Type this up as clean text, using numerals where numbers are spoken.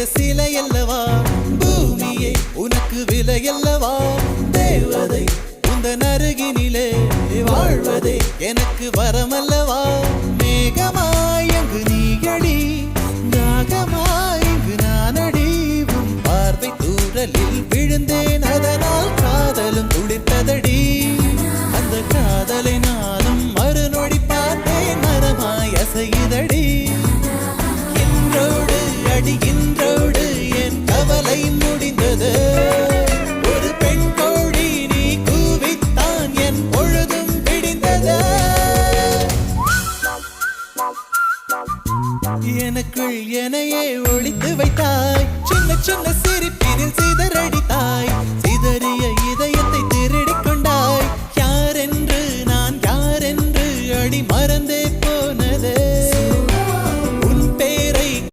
செய்த சிலையல்லவா பூமியே உனக்கு விலையல்லவா தேவதை உந்தன் அருகினிலே வாழ்வதே எனக்கு வரமல்லவா மேகமாய் அங்கு நீயடி தாகமாய் இங்கு நானடி உன் பார்வை தூரலில் விழுந்தேன் அதனால் காதலும் துடித்ததடி அந்த காதலை நானும் மறுநொடி பார்த்தேன் மரமாய் அசையுதடி இன்றோடு அடி இன்றோடு என் கவலை முடிந்தது ஒரு பெண் கோழி நீ கூவித்தான் என் பொழுதும் விடிந்தது எனக்குள் எனையே ஒளித்து வைத்தாய் சின்ன சின்ன சிரிப்பினில் சிதறடித்தாய் சிதறிய